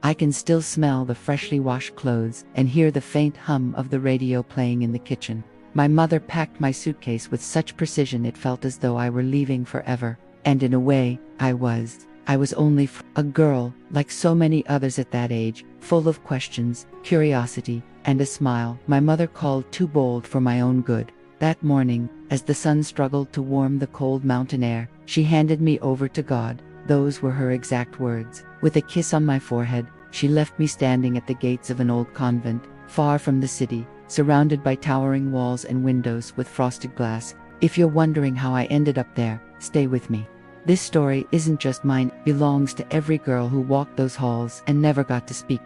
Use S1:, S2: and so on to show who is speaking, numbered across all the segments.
S1: I can still smell the freshly washed clothes and hear the faint hum of the radio playing in the kitchen. My mother packed my suitcase with such precision it felt as though I were leaving forever. And in a way, I was. I was only a girl, like so many others at that age, full of questions, curiosity, and a smile my mother called too bold for my own good. That morning, as the sun struggled to warm the cold mountain air, she handed me over to God. Those were her exact words. With a kiss on my forehead, she left me standing at the gates of an old convent, far from the city, surrounded by towering walls and windows with frosted glass. If you're wondering how I ended up there, stay with me. This story isn't just mine, it belongs to every girl who walked those halls and never got to speak.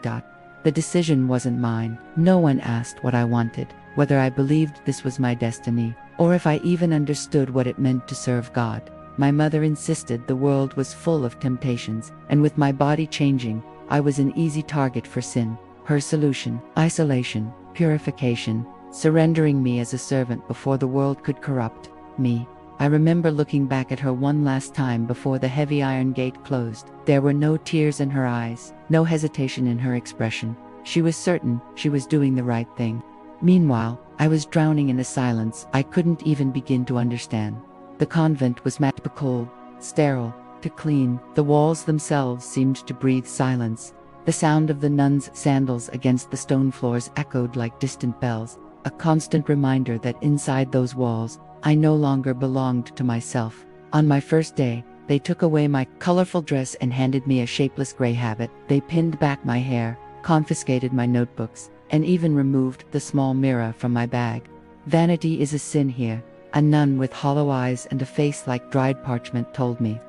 S1: The decision wasn't mine. No one asked what I wanted, whether I believed this was my destiny, or if I even understood what it meant to serve God. My mother insisted the world was full of temptations, and with my body changing, I was an easy target for sin. Her solution: isolation, purification, surrendering me as a servant before the world could corrupt me. I remember looking back at her one last time before the heavy iron gate closed. There were no tears in her eyes, no hesitation in her expression. She was certain she was doing the right thing. Meanwhile, I was drowning in a silence I couldn't even begin to understand. The convent was magical, cold, sterile, to clean. The walls themselves seemed to breathe silence. The sound of the nuns' sandals against the stone floors echoed like distant bells, a constant reminder that inside those walls, I no longer belonged to myself. On my first day, they took away my colorful dress and handed me a shapeless gray habit. They pinned back my hair, confiscated my notebooks, and even removed the small mirror from my bag. Vanity is a sin here, a nun with hollow eyes and a face like dried parchment told me.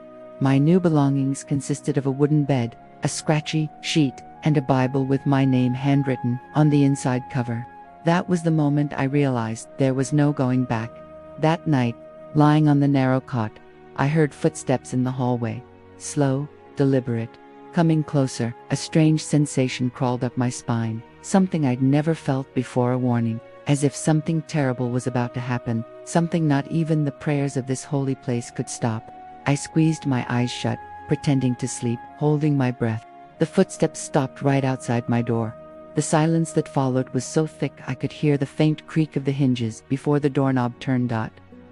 S1: My new belongings consisted of a wooden bed, a scratchy sheet, and a Bible with my name handwritten on the inside cover. That was the moment I realized there was no going back. That night, lying on the narrow cot, I heard footsteps in the hallway. Slow, deliberate, coming closer. A strange sensation crawled up my spine, something I'd never felt before, a warning, as if something terrible was about to happen, something not even the prayers of this holy place could stop. I squeezed my eyes shut, pretending to sleep, holding my breath. The footsteps stopped right outside my door. The silence that followed was so thick I could hear the faint creak of the hinges before the doorknob turned.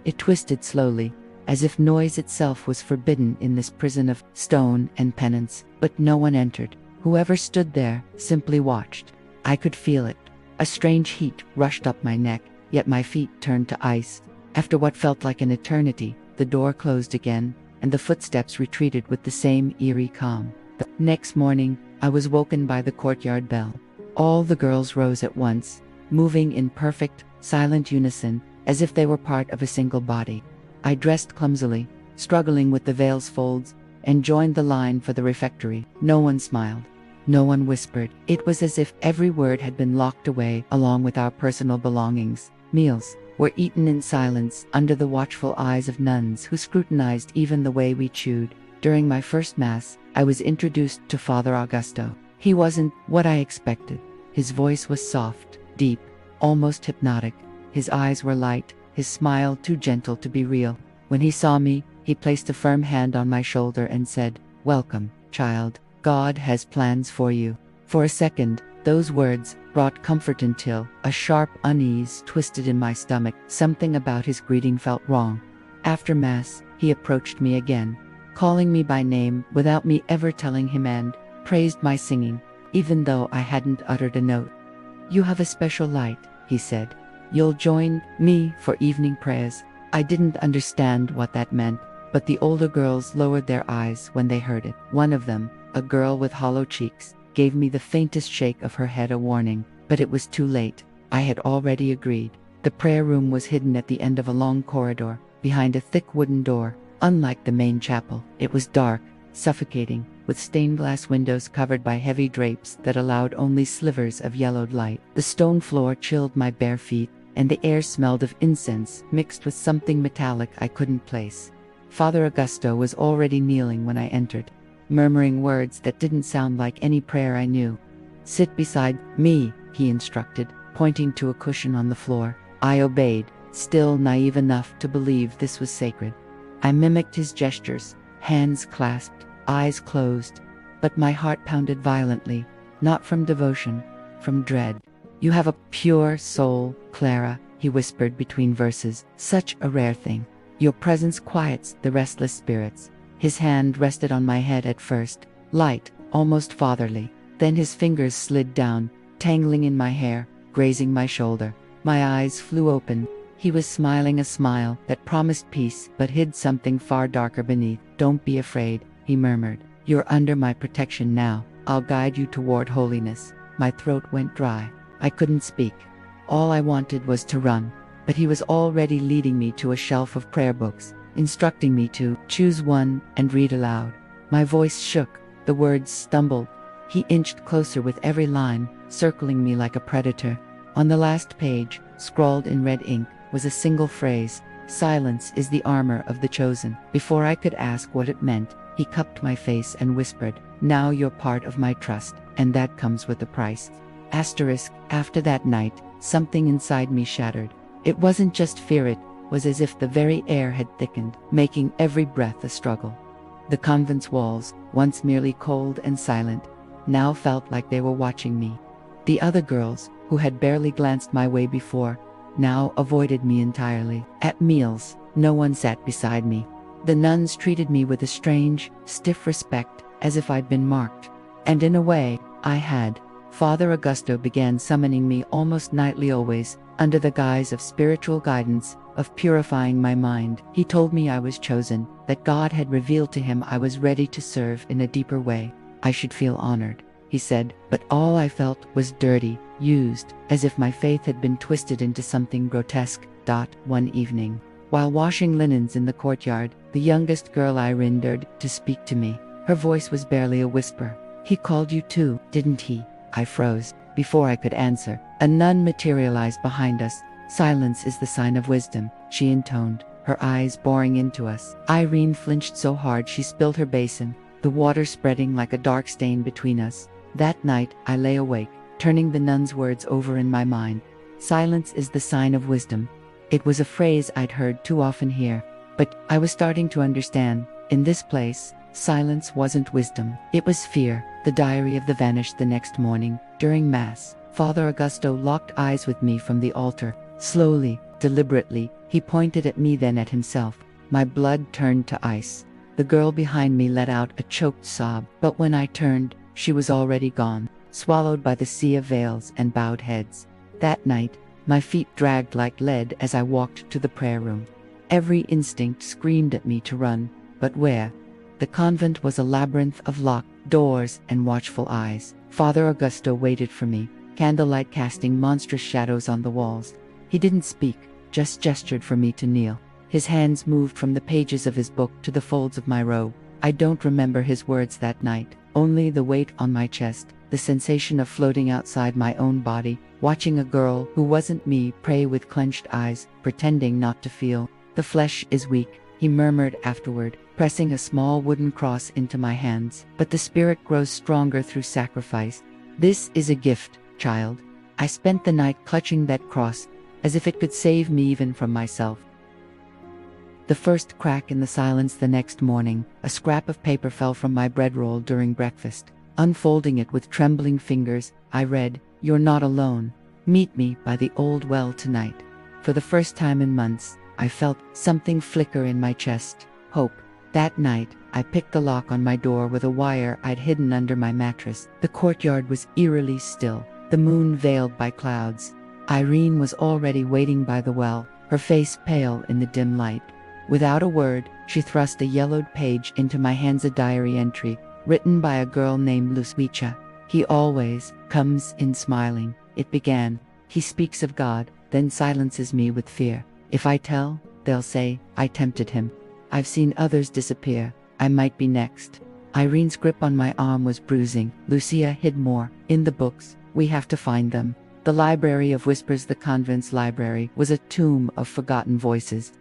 S1: It twisted slowly, as if noise itself was forbidden in this prison of stone and penance. But no one entered. Whoever stood there simply watched. I could feel it. A strange heat rushed up my neck, yet my feet turned to ice. After what felt like an eternity, the door closed again, and the footsteps retreated with the same eerie calm. The next morning, I was woken by the courtyard bell. All the girls rose at once, moving in perfect, silent unison, as if they were part of a single body. I dressed clumsily, struggling with the veil's folds, and joined the line for the refectory. No one smiled. No one whispered. It was as if every word had been locked away along with our personal belongings. Meals were eaten in silence under the watchful eyes of nuns who scrutinized even the way we chewed. During my first Mass, I was introduced to Father Augusto. He wasn't what I expected. His voice was soft, deep, almost hypnotic. His eyes were light, his smile too gentle to be real. When he saw me, he placed a firm hand on my shoulder and said, "Welcome, child. God has plans for you." For a second, those words brought comfort until a sharp unease twisted in my stomach. Something about his greeting felt wrong. After Mass, he approached me again, calling me by name without me ever telling him, and praised my singing, even though I hadn't uttered a note. "You have a special light," he said. "You'll join me for evening prayers." I didn't understand what that meant, but the older girls lowered their eyes when they heard it. One of them, a girl with hollow cheeks, gave me the faintest shake of her head, a warning, but it was too late. I had already agreed. The prayer room was hidden at the end of a long corridor, behind a thick wooden door. Unlike the main chapel, it was dark, suffocating, with stained glass windows covered by heavy drapes that allowed only slivers of yellowed light. The stone floor chilled my bare feet, and the air smelled of incense mixed with something metallic I couldn't place. Father Augusto was already kneeling when I entered, murmuring words that didn't sound like any prayer I knew. "Sit beside me," he instructed, pointing to a cushion on the floor. I obeyed, still naive enough to believe this was sacred. I mimicked his gestures, hands clasped, eyes closed. but my heart pounded violently, not from devotion, from dread. "You have a pure soul, Clara," he whispered between verses, "such a rare thing. Your presence quiets the restless spirits." His hand rested on my head at first, light, almost fatherly. Then his fingers slid down, tangling in my hair, grazing my shoulder. My eyes flew open. He was smiling a smile that promised peace but hid something far darker beneath. "Don't be afraid," he murmured. "You're under my protection now. I'll guide you toward holiness." My throat went dry. I couldn't speak. All I wanted was to run. But he was already leading me to a shelf of prayer books, instructing me to choose one and read aloud. My voice shook. The words stumbled. He inched closer with every line, circling me like a predator. On the last page, scrawled in red ink, was a single phrase: "Silence is the armor of the chosen." Before I could ask what it meant, he cupped my face and whispered, "Now you're part of my trust, and that comes with a price." After that night, something inside me shattered. It wasn't just fear, it was as if the very air had thickened, making every breath a struggle. The convent's walls, once merely cold and silent, now felt like they were watching me. The other girls, who had barely glanced my way before, now avoided me entirely. At meals, no one sat beside me. The nuns treated me with a strange, stiff respect, as if I'd been marked. And in a way, I had. Father Augusto began summoning me almost nightly, always, under the guise of spiritual guidance, of purifying my mind. He told me I was chosen, that God had revealed to him I was ready to serve in a deeper way. I should feel honored, he said, but all I felt was dirty, used, as if my faith had been twisted into something grotesque. One evening, while washing linens in the courtyard, the youngest girl Irene dared to speak to me. Her voice was barely a whisper. "He called you too, didn't he?" I froze. Before I could answer, a nun materialized behind us. "Silence is the sign of wisdom," she intoned, her eyes boring into us. Irene flinched so hard she spilled her basin, the water spreading like a dark stain between us. That night, I lay awake, turning the nun's words over in my mind. Silence is the sign of wisdom. It was a phrase I'd heard too often here, but I was starting to understand. In this place, silence wasn't wisdom, it was fear. The diary of the vanished the next morning. During Mass, Father Augusto locked eyes with me from the altar. Slowly, deliberately, he pointed at me, then at himself. My blood turned to ice. The girl behind me let out a choked sob, but when I turned, she was already gone, swallowed by the sea of veils and bowed heads. That night, my feet dragged like lead as I walked to the prayer room. Every instinct screamed at me to run, but where? The convent was a labyrinth of locked doors and watchful eyes. Father Augusto waited for me, candlelight casting monstrous shadows on the walls. He didn't speak, just gestured for me to kneel. His hands moved from the pages of his book to the folds of my robe. I don't remember his words that night, only the weight on my chest, the sensation of floating outside my own body, watching a girl who wasn't me pray with clenched eyes, pretending not to feel. "The flesh is weak," he murmured afterward, pressing a small wooden cross into my hands. "But the spirit grows stronger through sacrifice. This is a gift, child." I spent the night clutching that cross, as if it could save me even from myself. The first crack in the silence the next morning, a scrap of paper fell from my bread roll during breakfast. Unfolding it with trembling fingers, I read, "You're not alone. Meet me by the old well tonight." For the first time in months, I felt something flicker in my chest. Hope. That night, I picked the lock on my door with a wire I'd hidden under my mattress. The courtyard was eerily still, the moon veiled by clouds. Irene was already waiting by the well, her face pale in the dim light. Without a word, she thrust a yellowed page into my hands, a diary entry, written by a girl named Lucia. "He always comes in smiling," it began. "He speaks of God, then silences me with fear. If I tell, they'll say I tempted him. I've seen others disappear. I might be next." Irene's grip on my arm was bruising. Lucia hid more. "In the books, we have to find them." The Library of Whispers, the convent's library, was a tomb of forgotten voices.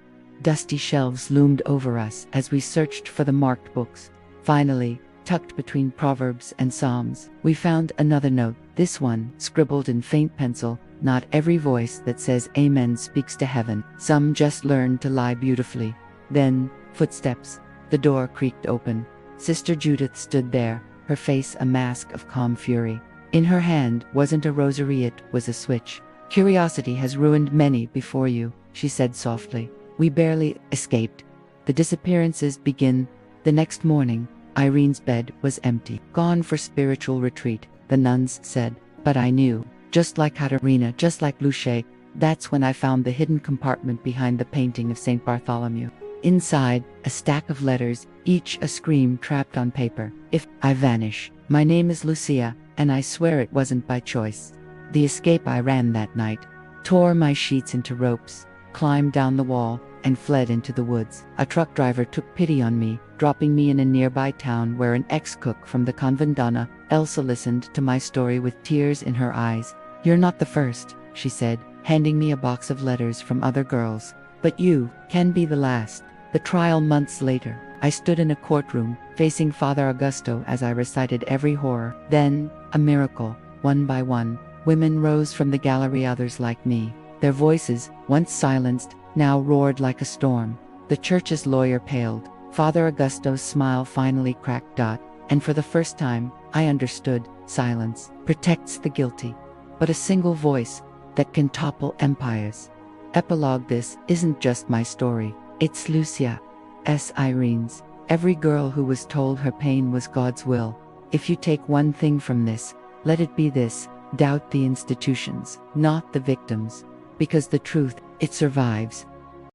S1: Dusty shelves loomed over us as we searched for the marked books. Finally, tucked between Proverbs and Psalms, we found another note. This one, scribbled in faint pencil, "Not every voice that says amen speaks to heaven. Some just learn to lie beautifully." Then, footsteps. The door creaked open. Sister Judith stood there, her face a mask of calm fury. In her hand wasn't a rosary, it was a switch. Curiosity has ruined many before you, she said softly. We barely escaped. The disappearances begin. The next morning, Irene's bed was empty. Gone for spiritual retreat, the nuns said. But I knew, just like Katerina, just like Luce, that's when I found the hidden compartment behind the painting of St. Bartholomew. Inside, a stack of letters, each a scream trapped on paper. If I vanish, my name is Lucia, and I swear it wasn't by choice. The escape I ran that night, tore my sheets into ropes, climbed down the wall, and fled into the woods. A truck driver took pity on me, dropping me in a nearby town where an ex-cook from the Convent, Donna Elsa, listened to my story with tears in her eyes. You're not the first, she said, handing me a box of letters from other girls. But you can be the last. The trial months later, I stood in a courtroom, facing Father Augusto as I recited every horror. Then, a miracle. One by one, women rose from the gallery, others like me. Their voices, once silenced, now roared like a storm. The church's lawyer paled. Father Augusto's smile finally cracked. And for the first time, I understood. Silence protects the guilty. But a single voice that can topple empires. Epilogue: this isn't just my story. It's Lucia's, Irene's. Every girl who was told her pain was God's will. If you take one thing from this, let it be this: doubt the institutions, not the victims. Because the truth, it survives.